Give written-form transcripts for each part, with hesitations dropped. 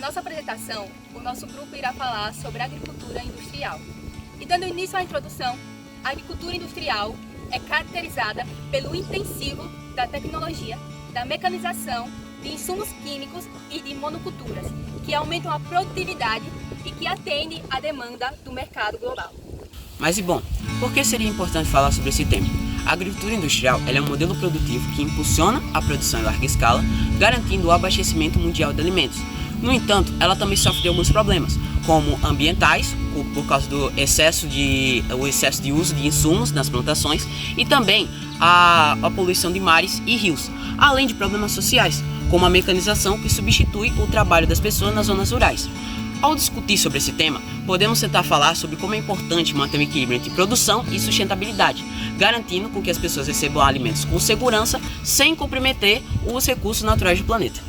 nossa apresentação, o nosso grupo irá falar sobre agricultura industrial. E dando início à introdução, a agricultura industrial é caracterizada pelo intensivo da tecnologia, da mecanização, de insumos químicos e de monoculturas, que aumentam a produtividade e que atendem à demanda do mercado global. Mas bom, por que seria importante falar sobre esse tema? A agricultura industrial é um modelo produtivo que impulsiona a produção em larga escala, garantindo o abastecimento mundial de alimentos. No entanto, ela também sofre de alguns problemas, como ambientais, por causa do excesso de uso de insumos nas plantações, e também a poluição de mares e rios, além de problemas sociais, como a mecanização que substitui o trabalho das pessoas nas zonas rurais. Ao discutir sobre esse tema, podemos tentar falar sobre como é importante manter um equilíbrio entre produção e sustentabilidade, garantindo com que as pessoas recebam alimentos com segurança, sem comprometer os recursos naturais do planeta.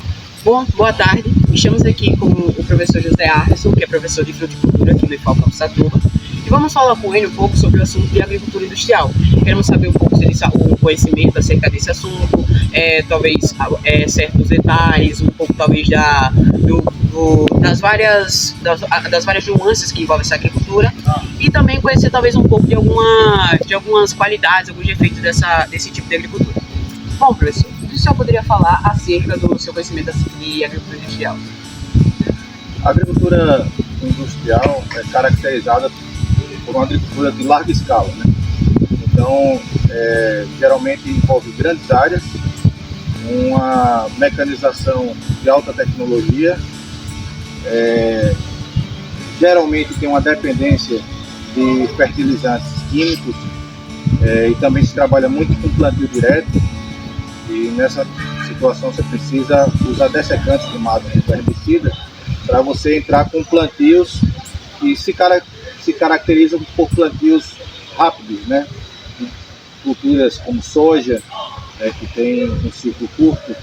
Bom, boa tarde. Estamos aqui com o professor José Arson, que é professor de fruticultura aqui do IFAL Campus Satuba, e vamos falar com ele um pouco sobre o assunto de agricultura industrial. Queremos saber um pouco o conhecimento acerca desse assunto, talvez certos detalhes, um pouco talvez das várias nuances que envolvem essa agricultura, e também conhecer talvez um pouco de algumas qualidades, alguns efeitos desse tipo de agricultura. Bom, professor, o que o senhor poderia falar acerca do seu conhecimento de agricultura industrial? A agricultura industrial é caracterizada por uma agricultura de larga escala, né? Então, geralmente envolve grandes áreas, uma mecanização de alta tecnologia, geralmente tem uma dependência de fertilizantes químicos, e também se trabalha muito com plantio direto, e nessa situação você precisa usar dessecantes de mato com herbicida para você entrar com plantios que se caracterizam por plantios rápidos, né? Culturas como soja, que tem um ciclo curto,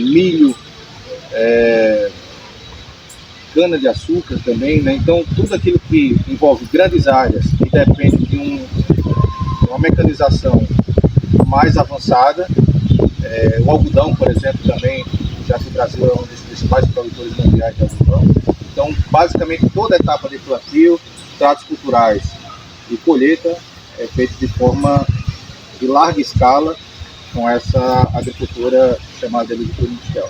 milho, cana-de-açúcar também, né? Então tudo aquilo que envolve grandes áreas e depende de uma mecanização mais avançada. O algodão, por exemplo, também, já que o Brasil é um dos principais produtores mundiais de algodão. Então, basicamente, toda a etapa de plantio, tratos culturais e colheita é feita de forma de larga escala com essa agricultura chamada de agricultura industrial.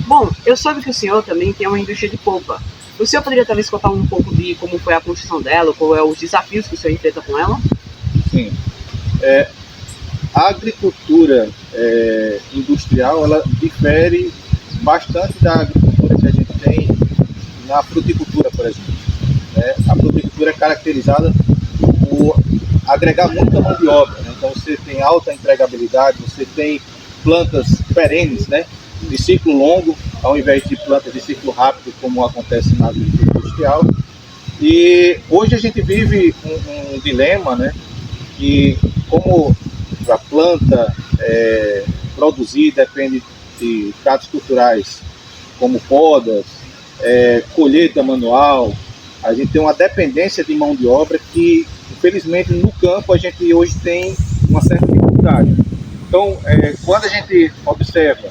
Bom, eu soube que o senhor também tem uma indústria de polpa. O senhor poderia talvez contar um pouco de como foi a construção dela, qual é os desafios que o senhor enfrenta com ela? Sim. A agricultura industrial, ela difere bastante da agricultura que a gente tem na fruticultura, por exemplo. A fruticultura é caracterizada por agregar muita mão de obra, né? Então você tem alta empregabilidade, você tem plantas perenes, né, de ciclo longo, ao invés de plantas de ciclo rápido, como acontece na agricultura industrial. E hoje a gente vive um dilema, né, que como a planta produzir depende de tratos culturais como podas, colheita manual, a gente tem uma dependência de mão de obra que, infelizmente, no campo a gente hoje tem uma certa dificuldade. Então, quando a gente observa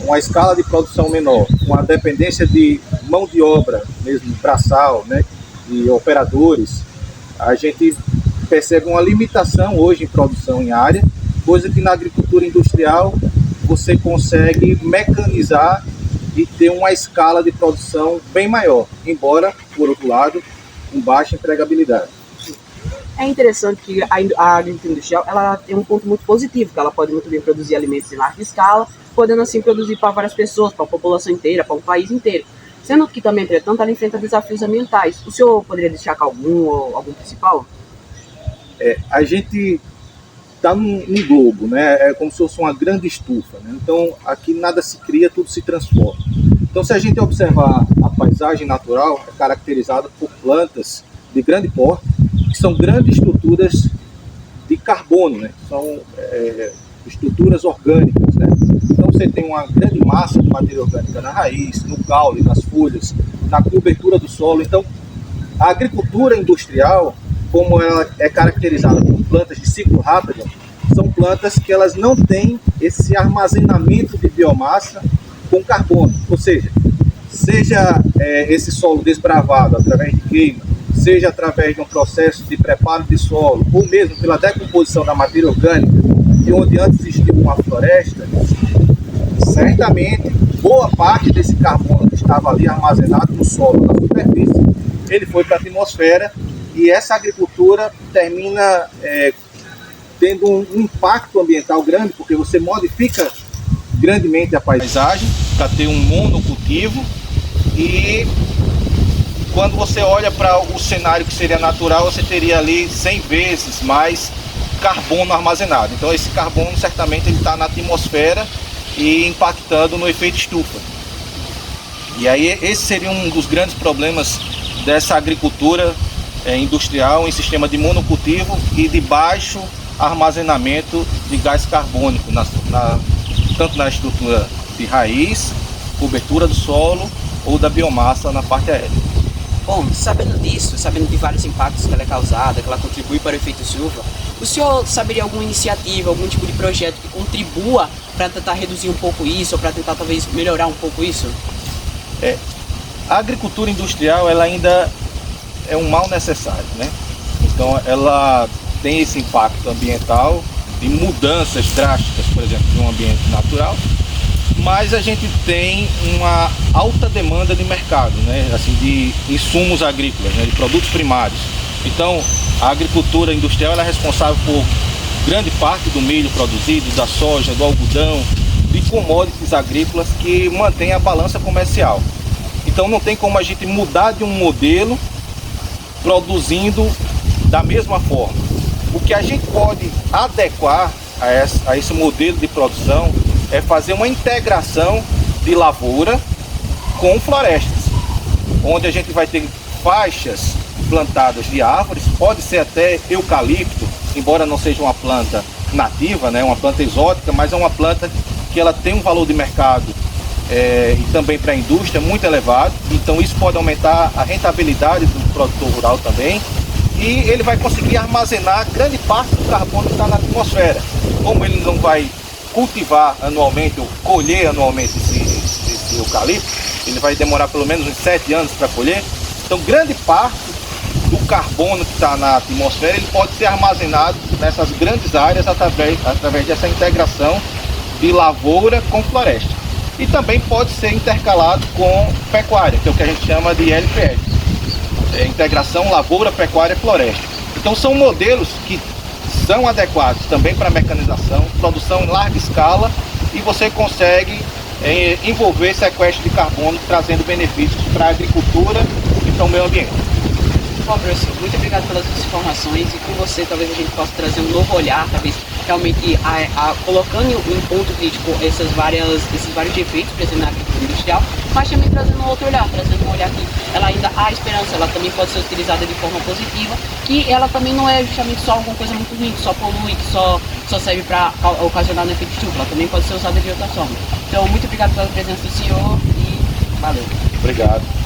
uma escala de produção menor, uma dependência de mão de obra, mesmo braçal, né, de operadores, a gente percebe uma limitação hoje em produção em área, coisa que na agricultura industrial você consegue mecanizar e ter uma escala de produção bem maior, embora, por outro lado, com baixa empregabilidade. É interessante que a agricultura industrial ela tem um ponto muito positivo, que ela pode muito bem produzir alimentos em larga escala, podendo assim produzir para várias pessoas, para a população inteira, para o país inteiro. Sendo que também, entretanto, ela enfrenta desafios ambientais. O senhor poderia destacar algum principal? A gente está num globo, né? É como se fosse uma grande estufa, né? Então aqui nada se cria, tudo se transforma. Então, se a gente observar a paisagem natural, é caracterizada por plantas de grande porte, que são grandes estruturas de carbono, né? São estruturas orgânicas, né? Então você tem uma grande massa de matéria orgânica na raiz, no caule, nas folhas, na cobertura do solo. Então a agricultura industrial, como ela é caracterizada por plantas de ciclo rápido, são plantas que elas não têm esse armazenamento de biomassa com carbono. Ou seja, seja esse solo desbravado através de queima, seja através de um processo de preparo de solo, ou mesmo pela decomposição da matéria orgânica, de onde antes existia uma floresta, certamente boa parte desse carbono que estava ali armazenado no solo, na superfície, ele foi para a atmosfera, e essa agricultura termina tendo um impacto ambiental grande, porque você modifica grandemente a paisagem para ter um monocultivo, e quando você olha para o cenário que seria natural, você teria ali 100 vezes mais carbono armazenado. Então esse carbono certamente ele está na atmosfera e impactando no efeito estufa. E aí esse seria um dos grandes problemas dessa agricultura industrial em sistema de monocultivo e de baixo armazenamento de gás carbônico, tanto na estrutura de raiz, cobertura do solo ou da biomassa na parte aérea. Bom, sabendo disso, sabendo de vários impactos que ela é causada, que ela contribui para o efeito estufa, o senhor saberia alguma iniciativa, algum tipo de projeto que contribua para tentar reduzir um pouco isso, ou para tentar talvez melhorar um pouco isso? A agricultura industrial ela ainda é um mal necessário, né? Então ela tem esse impacto ambiental de mudanças drásticas, por exemplo, de um ambiente natural, mas a gente tem uma alta demanda de mercado, né? Assim, de insumos agrícolas, né? De produtos primários. Então, a agricultura industrial ela é responsável por grande parte do milho produzido, da soja, do algodão, de commodities agrícolas que mantém a balança comercial. Então, não tem como a gente mudar de um modelo produzindo da mesma forma. O que a gente pode adequar a esse modelo de produção é fazer uma integração de lavoura com florestas, onde a gente vai ter faixas plantadas de árvores, pode ser até eucalipto, embora não seja uma planta nativa, né, uma planta exótica, mas é uma planta que ela tem um valor de mercado e também para a indústria muito elevado, então isso pode aumentar a rentabilidade do produtor rural também, e ele vai conseguir armazenar grande parte do carbono que está na atmosfera. Como ele não vai cultivar anualmente ou colher anualmente esse eucalipto, ele vai demorar pelo menos uns 7 anos para colher, então grande parte do carbono que está na atmosfera ele pode ser armazenado nessas grandes áreas através dessa integração de lavoura com floresta. E também pode ser intercalado com pecuária, que é o que a gente chama de LPF, integração lavoura, pecuária, floresta. Então são modelos que são adequados também para mecanização, produção em larga escala, e você consegue envolver sequestro de carbono, trazendo benefícios para a agricultura e para o meio ambiente. Bom, professor, muito obrigado pelas suas informações, e com você talvez a gente possa trazer um novo olhar, talvez realmente colocando em ponto crítico esses vários defeitos presentes na agricultura industrial, mas também trazendo um outro olhar, trazendo um olhar que ela ainda há esperança, ela também pode ser utilizada de forma positiva, que ela também não é justamente só alguma coisa muito ruim, que só polui, que só serve para ocasionar um efeito estufa, ela também pode ser usada de outra forma. Então, muito obrigado pela presença do senhor e valeu. Obrigado.